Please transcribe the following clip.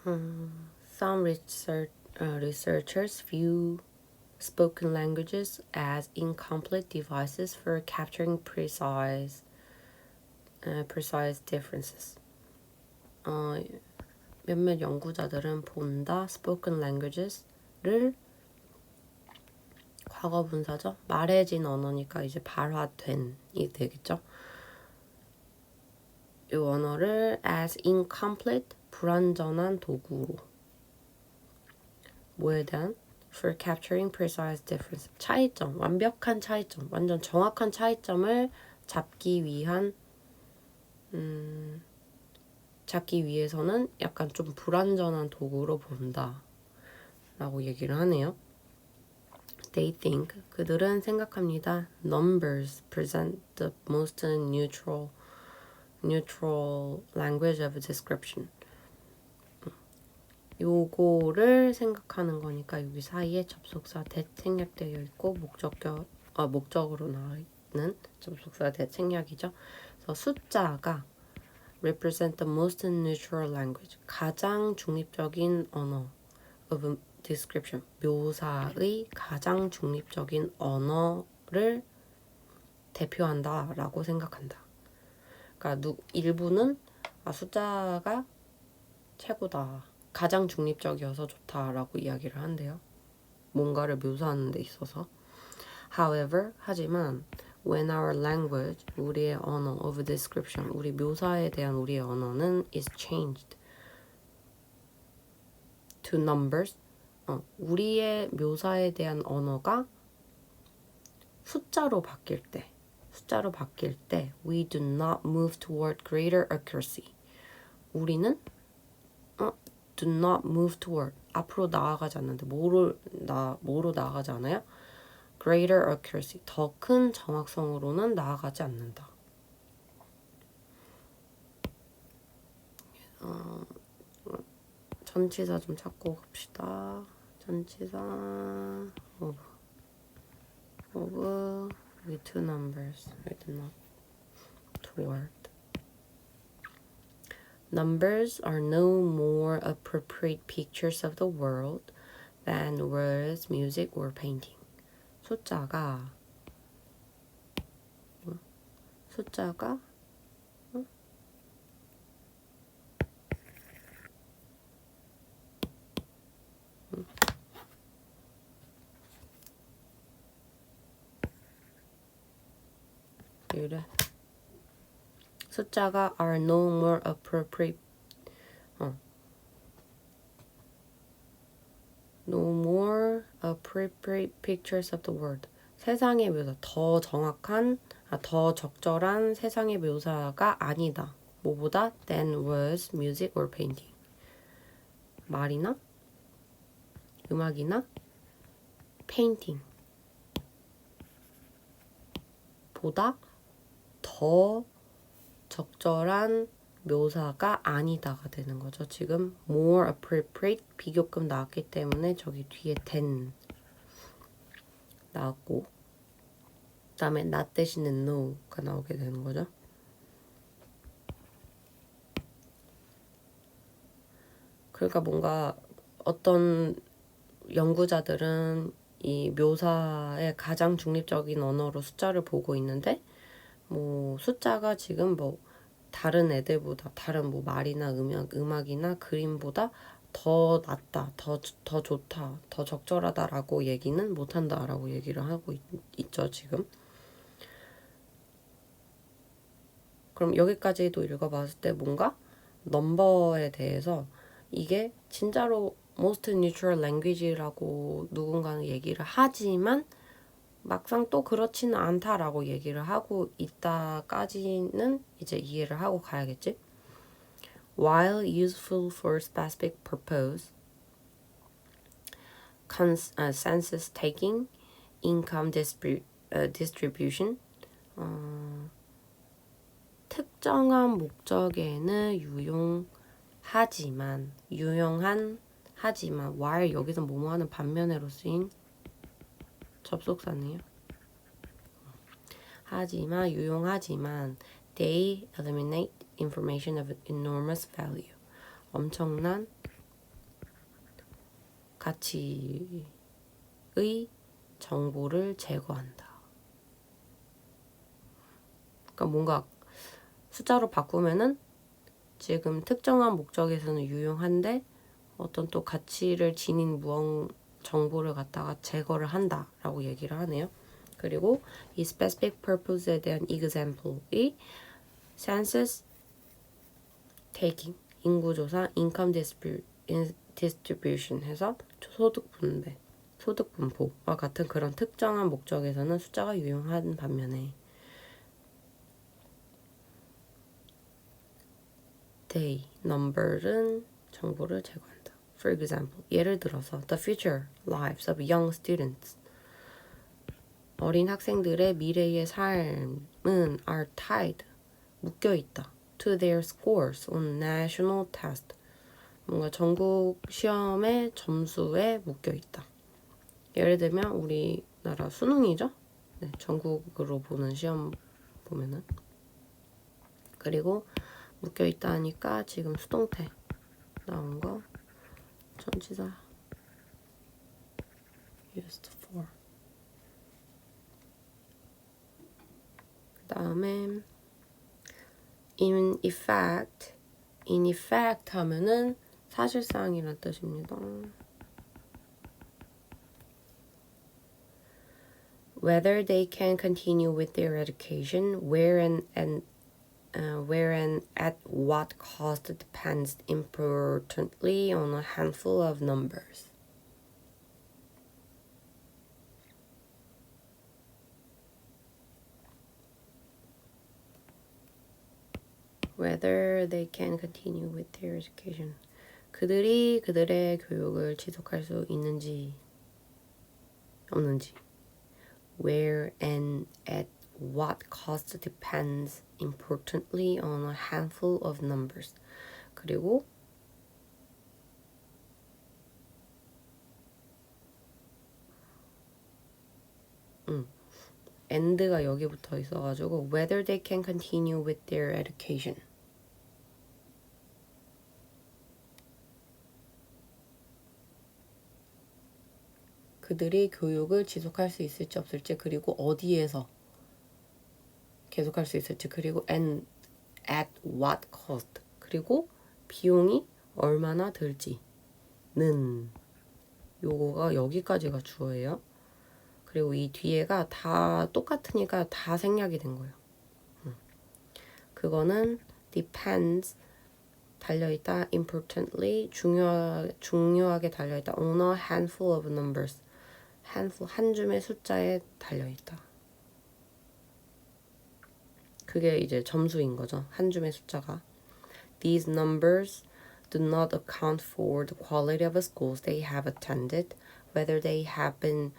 Some researchers view spoken languages as incomplete devices for capturing precise differences. 몇몇 연구자들은 본다 spoken languages를 과거 분사죠. 말해진 언어니까 이제 발화된이 되겠죠. 이 언어를 as incomplete 불완전한 도구로 뭐에 대한 for capturing precise difference 차이점, 완벽한 차이점, 완전 정확한 차이점을 잡기 위해서는 약간 좀 불완전한 도구로 본다 라고 얘기를 하네요. They think, 그들은 생각합니다. Numbers present the most neutral language of description. 요거를 생각하는 거니까 여기 사이에 접속사 that 생략되어 있고 목적으로 나와있는 접속사 that 생략이죠. 그래서 숫자가 represent the most neutral language, 가장 중립적인 언어 of description, 묘사의 가장 중립적인 언어를 대표한다 라고 생각한다. 그러니까 일부는 숫자가 최고다, 가장 중립적이어서 좋다라고 이야기를 한대요. 뭔가를 묘사하는 데 있어서. However, 하지만 when our language, 우리의 언어 of description, 우리 묘사에 대한 우리의 언어는 is changed to numbers, 우리의 묘사에 대한 언어가 숫자로 바뀔 때 we do not move toward greater accuracy. 우리는 do not move toward, 앞으로 나아가지 않는데 뭐로 나아가지 않아요? greater accuracy, 더 큰 정확성으로는 나아가지 않는다. 전치사 좀 찾고 갑시다. 전치사 of with two numbers, with not toward. Numbers are no more appropriate pictures of the world than words, music, or painting. 숫자가 이래. 숫자가 are no more appropriate no more appropriate pictures of the world. 세상의 묘사, 더 정확한, 더 적절한 세상의 묘사가 아니다. 뭐보다? than words, music, or painting. 말이나 음악이나 painting 보다 더 적절한 묘사가 아니다가 되는 거죠. 지금 more appropriate 비교급 나왔기 때문에 저기 뒤에 than 나왔고, 그 다음에 not 대신에 no가 나오게 되는 거죠. 그러니까 뭔가 어떤 연구자들은 이 묘사의 가장 중립적인 언어로 숫자를 보고 있는데, 뭐 숫자가 지금 뭐 다른 애들보다, 다른 뭐 말이나 음악이나 그림보다 더 낫다, 더 좋다, 더 적절하다라고 얘기는 못한다라고 얘기를 하고 있죠 지금. 그럼 여기까지도 읽어봤을 때 뭔가 넘버에 대해서 이게 진짜로 most neutral language라고 누군가는 얘기를 하지만 막상 또 그렇지는 않다라고 얘기를 하고 있다까지는 이제 이해를 하고 가야겠지. While useful for specific purpose, census taking, income distribution, 특정한 목적에는 유용하지만 while 여기서 뭐뭐하는 반면에로 쓰인 접속사네요. 유용하지만 they eliminate information of enormous value. 엄청난 가치의 정보를 제거한다. 그러니까 뭔가 숫자로 바꾸면은 지금 특정한 목적에서는 유용한데 어떤 또 가치를 지닌 정보를 갖다가 제거를 한다라고 얘기를 하네요. 그리고 이 specific purpose에 대한 example이 census taking, 인구조사, income distribution 해서 소득 분배, 소득 분포와 같은 그런 특정한 목적에서는 숫자가 유용한 반면에 day, number은 정보를 제거한다. For example, 예를 들어서 the future lives of young students. 어린 학생들의 미래의 삶은 are tied, 묶여 있다. To their scores on national test. 뭔가 전국 시험의 점수에 묶여 있다. 예를 들면 우리나라 수능이죠. 네, 전국으로 보는 시험 보면은. 그리고 묶여 있다 하니까 지금 수동태 나온 거 전치사 used for. 그 다음에 in effect 하면은 사실상이란 뜻입니다. Whether they can continue with their education, where and at what cost depends importantly on a handful of numbers. Whether they can continue with their education. 그들이 그들의 교육을 지속할 수 있는지 없는지. Where and at what cost depends importantly on a handful of numbers. 그리고 and가 여기 붙어 있어가지고 whether they can continue with their education. 그들이 교육을 지속할 수 있을지 없을지, 그리고 어디에서 계속할 수 있을지, 그리고 and at what cost, 그리고 비용이 얼마나 들지는, 요거가 여기까지가 주어예요. 그리고 이 뒤에가 다 똑같으니까 다 생략이 된 거예요. 그거는 depends 달려있다, importantly 중요하게 달려있다, on a handful of numbers 한 줌의 숫자에 달려있다. 그게 이제 점수인 거죠. 한 줌의 숫자가. These numbers do not account for the quality of the schools they have attended, whether they have been